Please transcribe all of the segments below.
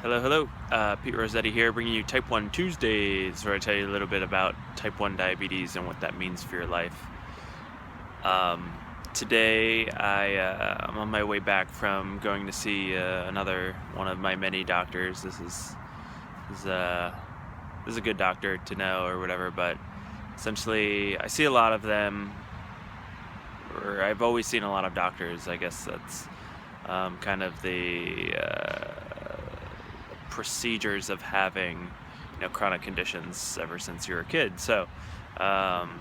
Hello, hello. Pete Rossetti here, bringing you Type 1 Tuesdays, where I tell you a little bit about Type 1 diabetes and what that means for your life. Today, I'm on my way back from going to see another one of my many doctors. This is, uh, this is a good doctor to know or whatever, but essentially, I see a lot of them, or I've always seen a lot of doctors. I guess that's kind of the procedures of having chronic conditions ever since you were a kid. So um,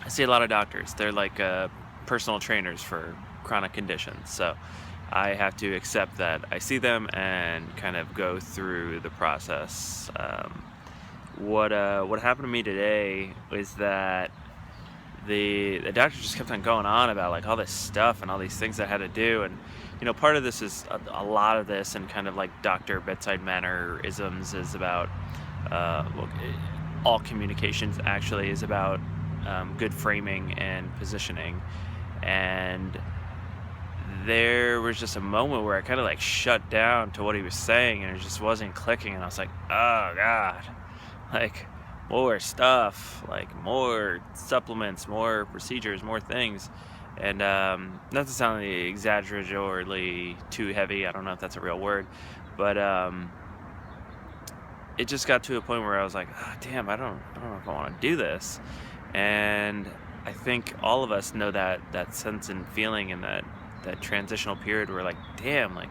I see a lot of doctors. They're like personal trainers for chronic conditions. So I have to accept that I see them and kind of go through the process. What happened to me today is that the doctor just kept on going on about like all this stuff and all these things I had to do. And part of this is a lot of this, and kind of like doctor bedside mannerisms is about all communications actually is about good framing and positioning. And there was just a moment where I kind of like shut down to what he was saying, and it just wasn't clicking, and I was like, oh god, like more stuff, like more supplements, more procedures, more things. And not to sound exaggeratorily too heavy, I don't know if that's a real word, but it just got to a point where I was like, oh, damn, I don't know if I want to do this. And I think all of us know that sense and feeling in that transitional period where like, damn, like,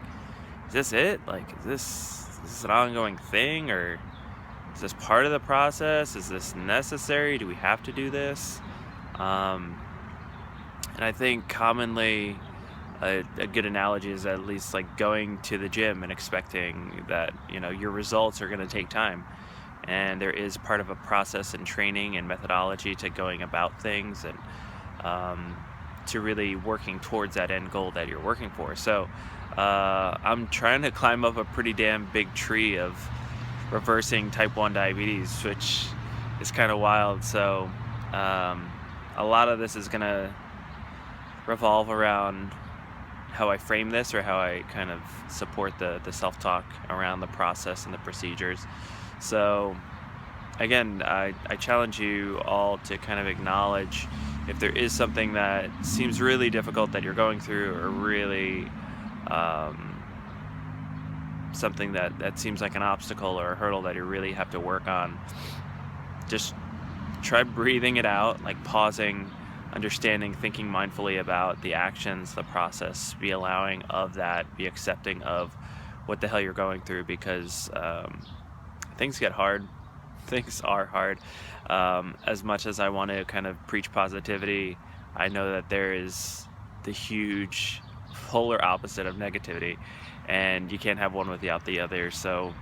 is this it? Like, is this an ongoing thing, or is this part of the process? Is this necessary? Do we have to do this? Um, and I think commonly a good analogy is at least like going to the gym and expecting that your results are going to take time, and there is part of a process and training and methodology to going about things, and um, to really working towards that end goal that you're working for. So I'm trying to climb up a pretty damn big tree of reversing type 1 diabetes, which is kind of wild. So um, a lot of this is going to revolve around how I frame this, or how I kind of support the self-talk around the process and the procedures. So again, I challenge you all to kind of acknowledge if there is something that seems really difficult that you're going through, or really um, something that seems like an obstacle or a hurdle that you really have to work on. Just try breathing it out, like pausing, understanding, thinking mindfully about the actions, the process, be allowing of that, be accepting of what the hell you're going through, because things get hard. Things are hard. As much as I want to kind of preach positivity, I know that there is the huge polar opposite of negativity, and you can't have one without the other. So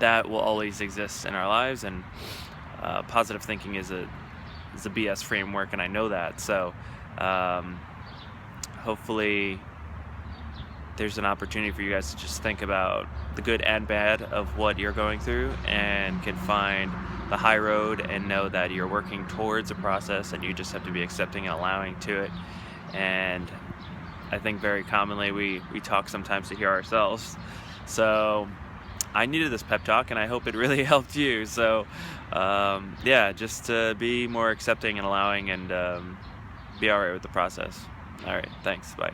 that will always exist in our lives, and positive thinking is a BS framework, and I know that. So um, hopefully there's an opportunity for you guys to just think about the good and bad of what you're going through, and can find the high road and know that you're working towards a process, and you just have to be accepting and allowing to it. And I think very commonly we talk sometimes to hear ourselves. So I needed this pep talk, and I hope it really helped you. So yeah, just to be more accepting and allowing, and be all right with the process. All right, thanks. Bye.